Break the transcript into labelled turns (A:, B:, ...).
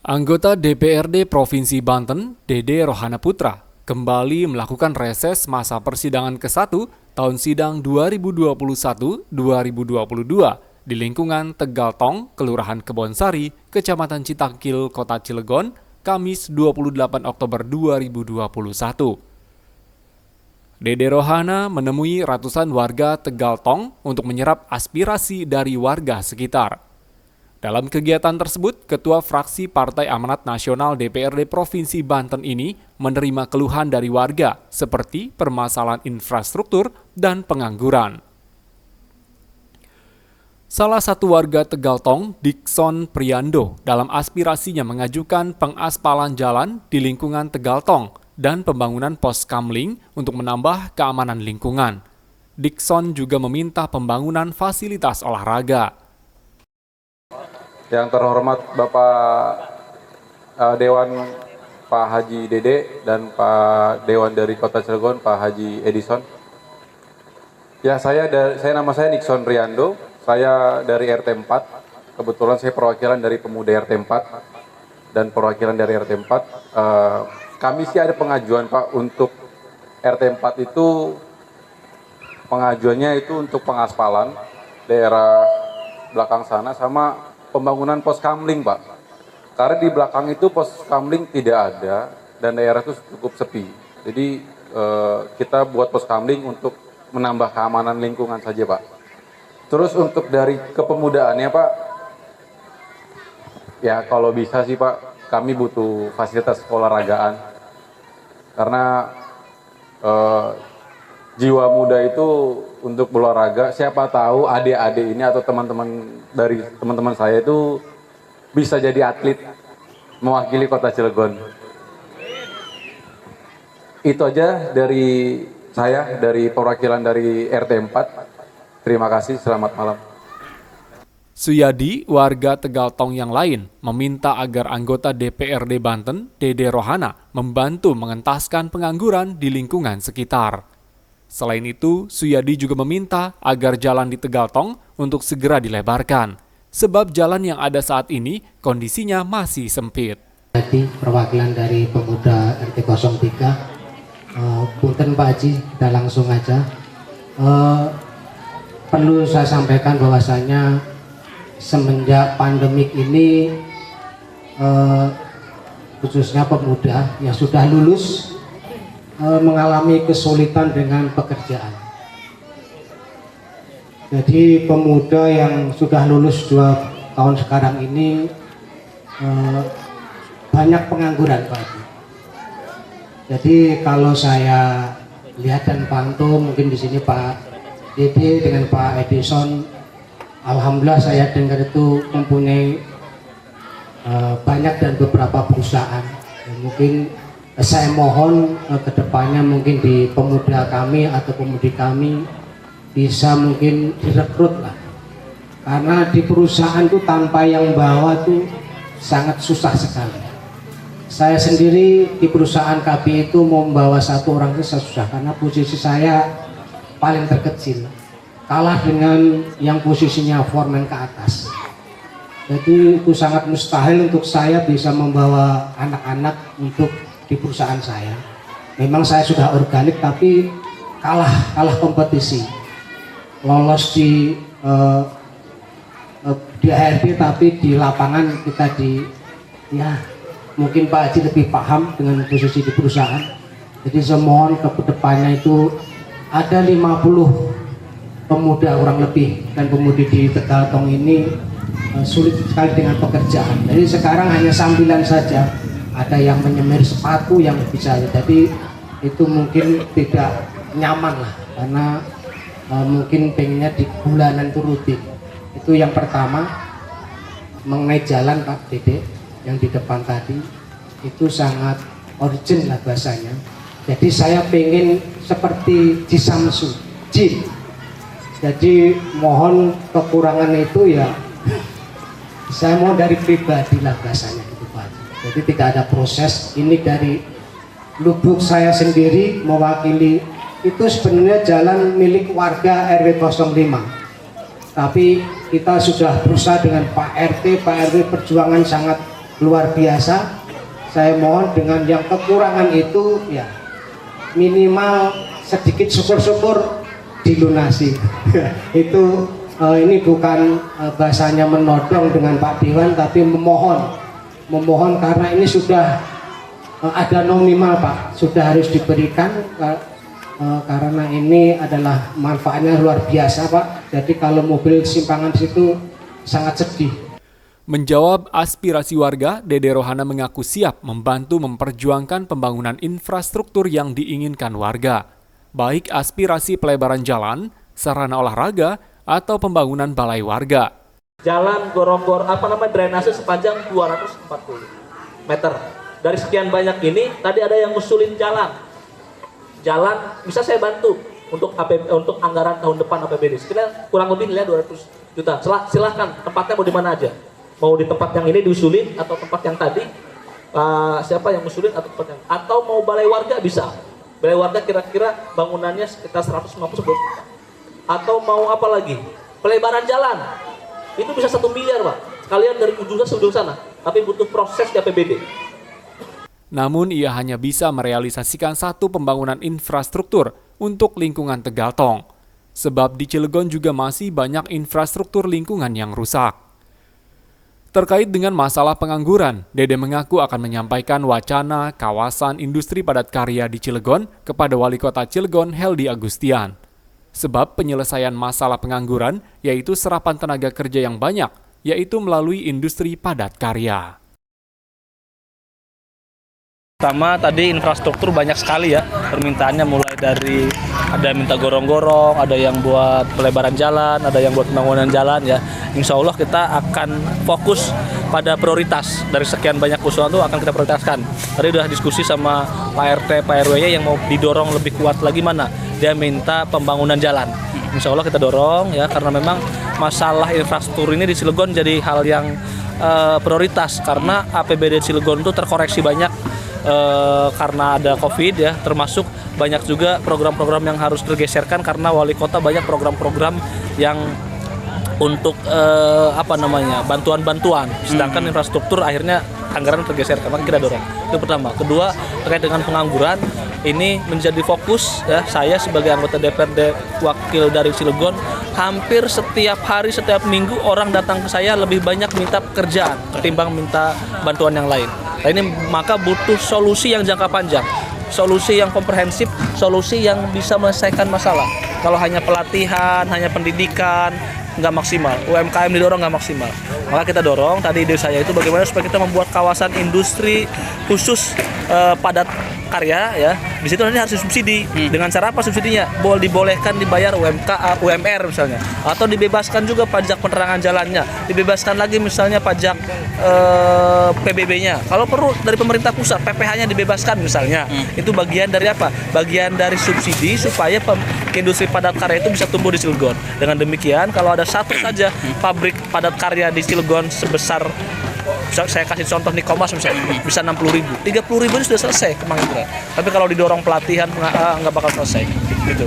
A: Anggota DPRD Provinsi Banten, Dede Rohana Putra, kembali melakukan reses masa persidangan ke-1 tahun sidang 2021-2022 di lingkungan Tegal Tong, Kelurahan Kebonsari, Kecamatan Citangkil, Kota Cilegon, Kamis 28 Oktober 2021. Dede Rohana menemui ratusan warga Tegal Tong untuk menyerap aspirasi dari warga sekitar. Dalam kegiatan tersebut, Ketua Fraksi Partai Amanat Nasional DPRD Provinsi Banten ini menerima keluhan dari warga seperti permasalahan infrastruktur dan pengangguran. Salah satu warga Tegal Tong, Dikson Priando, dalam aspirasinya mengajukan pengaspalan jalan di lingkungan Tegal Tong dan pembangunan pos kamling untuk menambah keamanan lingkungan. Dikson juga meminta pembangunan fasilitas olahraga.
B: Yang terhormat Bapak Dewan Pak Haji Dede dan Pak Dewan dari Kota Cilegon Pak Haji Edison. Ya, nama saya Dikson Priando. Saya dari RT 4. Kebetulan saya perwakilan dari pemuda RT 4 dan perwakilan dari RT 4. Kami sih ada pengajuan Pak untuk RT 4 itu, pengajuannya itu untuk pengaspalan daerah belakang sana sama pembangunan pos kamling Pak. Karena di belakang itu pos kamling tidak ada dan daerah itu cukup sepi. Jadi kita buat pos kamling untuk menambah keamanan lingkungan saja Pak. Terus untuk dari kepemudaannya Pak, ya kalau bisa sih Pak, kami butuh fasilitas olahragaan. Karena jiwa muda itu untuk berolahraga, siapa tahu adik-adik ini atau teman-teman saya itu bisa jadi atlet mewakili Kota Cilegon. Itu aja dari saya, dari perwakilan dari RT 4. Terima kasih, selamat malam.
A: Suyadi, warga Tegal Tong yang lain, meminta agar anggota DPRD Banten, Dede Rohana, membantu mengentaskan pengangguran di lingkungan sekitar. Selain itu, Suyadi juga meminta agar jalan di Tegal Tong untuk segera dilebarkan, sebab jalan yang ada saat ini kondisinya masih sempit.
C: Tadi perwakilan dari pemuda RT 03, punten Pak Haji, kita langsung aja. Perlu saya sampaikan bahwasanya semenjak pandemik ini, khususnya pemuda yang sudah lulus, mengalami kesulitan dengan pekerjaan. Jadi pemuda yang sudah lulus 2 tahun sekarang ini banyak pengangguran Pak. Jadi kalau saya lihat dan pantau, mungkin di sini Pak Dede dengan Pak Edison, alhamdulillah saya dengar itu mempunyai banyak dan beberapa perusahaan. Mungkin saya mohon ke depannya mungkin di pemuda kami atau pemudi kami bisa mungkin direkrut lah. Karena di perusahaan itu tanpa yang bawa itu sangat susah sekali. Saya sendiri di perusahaan KB itu mau membawa 1 orang itu susah karena posisi saya paling terkecil. Kalah dengan yang posisinya foreman ke atas. Jadi itu sangat mustahil untuk saya bisa membawa anak-anak untuk di perusahaan saya. Memang saya sudah organik tapi kalah kompetisi. Lolos di HRD tapi di lapangan kita mungkin Pak Haji lebih paham dengan posisi di perusahaan. Jadi saya mohon ke depannya itu ada 50 pemuda kurang lebih dan pemudi di Tegal Tong ini sulit sekali dengan pekerjaan. Jadi sekarang hanya sambilan saja. Ada yang menyemir sepatu yang bisa, jadi itu mungkin tidak nyaman lah karena mungkin pengennya di bulanan itu rutin. Itu yang pertama. Mengenai jalan Pak Dede yang di depan tadi itu sangat urgent lah bahasanya. Jadi saya pengen seperti Cisamsu Jin. Jadi mohon kekurangan itu ya saya mau dari pribadi lah bahasanya. Jadi tidak ada proses, ini dari lubuk saya sendiri mewakili. Itu sebenarnya jalan milik warga RW 05. Tapi kita sudah berusaha dengan Pak RT, Pak RW perjuangan sangat luar biasa. Saya mohon dengan yang kekurangan itu ya minimal sedikit syukur-syukur dilunasi. Itu ini bukan bahasanya menodong dengan Pak Dewan, tapi memohon karena ini sudah ada nominal Pak, sudah harus diberikan karena ini adalah manfaatnya luar biasa Pak. Jadi kalau mobil simpangan di situ sangat sedih.
A: Menjawab aspirasi warga, Dede Rohana mengaku siap membantu memperjuangkan pembangunan infrastruktur yang diinginkan warga, baik aspirasi pelebaran jalan, sarana olahraga, atau pembangunan balai warga.
D: Jalan drainase sepanjang 240 meter. Dari sekian banyak ini, tadi ada yang ngusulin jalan. Jalan bisa saya bantu untuk anggaran tahun depan APBD. Sekitar kurang lebih nilai 200 juta. Silahkan tempatnya mau di mana aja. Mau di tempat yang ini diusulin atau tempat yang tadi siapa yang usulin atau mau balai warga bisa. Balai warga kira-kira bangunannya sekitar 150 juta. Atau mau apa lagi? Pelebaran jalan. Itu bisa 1 miliar, Pak. Kalian dari ujung sana ujung sana, tapi butuh proses di APBD.
A: Namun ia hanya bisa merealisasikan satu pembangunan infrastruktur untuk lingkungan Tegaltong. Sebab di Cilegon juga masih banyak infrastruktur lingkungan yang rusak. Terkait dengan masalah pengangguran, Dede mengaku akan menyampaikan wacana kawasan industri padat karya di Cilegon kepada Wali Kota Cilegon Heldy Agustian. Sebab penyelesaian masalah pengangguran yaitu serapan tenaga kerja yang banyak, yaitu melalui industri padat karya.
E: Pertama tadi infrastruktur banyak sekali ya, permintaannya mulai dari ada minta gorong-gorong, ada yang buat pelebaran jalan, ada yang buat pembangunan jalan ya. Insya Allah kita akan fokus pada prioritas, dari sekian banyak usulan itu akan kita prioritaskan. Tadi udah diskusi sama Pak RT, Pak RW-nya yang mau didorong lebih kuat lagi mana, dia minta pembangunan jalan. Insya Allah kita dorong ya, karena memang masalah infrastruktur ini di Cilegon jadi hal yang prioritas, karena APBD Cilegon itu terkoreksi banyak karena ada COVID ya, termasuk banyak juga program-program yang harus tergeserkan karena wali kota banyak program-program yang untuk bantuan-bantuan, sedangkan infrastruktur akhirnya anggaran tergeser, karena kita dorong. Itu pertama. Kedua, terkait dengan pengangguran, ini menjadi fokus ya, saya sebagai anggota DPRD wakil dari Cilegon, hampir setiap hari, setiap minggu orang datang ke saya lebih banyak minta pekerjaan ketimbang minta bantuan yang lain. Nah, ini maka butuh solusi yang jangka panjang, solusi yang komprehensif, solusi yang bisa menyelesaikan masalah. Kalau hanya pelatihan, hanya pendidikan, nggak maksimal. UMKM didorong nggak maksimal. Maka kita dorong, tadi ide saya itu bagaimana supaya kita membuat kawasan industri khusus padat karya ya. Di situ nanti harus subsidi. Dengan cara apa subsidinya? Dibolehkan dibayar UMR misalnya, atau dibebaskan juga pajak penerangan jalannya, dibebaskan lagi misalnya pajak PBB-nya. Kalau perlu dari pemerintah pusat PPh-nya dibebaskan misalnya. Itu bagian dari apa? Bagian dari subsidi supaya industri padat karya itu bisa tumbuh di Cilegon. Dengan demikian kalau ada satu saja pabrik padat karya di Cilegon sebesar, saya kasih contoh Nikomas misalnya, bisa 60.000, 30.000 itu sudah selesai kemanggilan. Tapi kalau didorong pelatihan nggak bakal selesai gitu.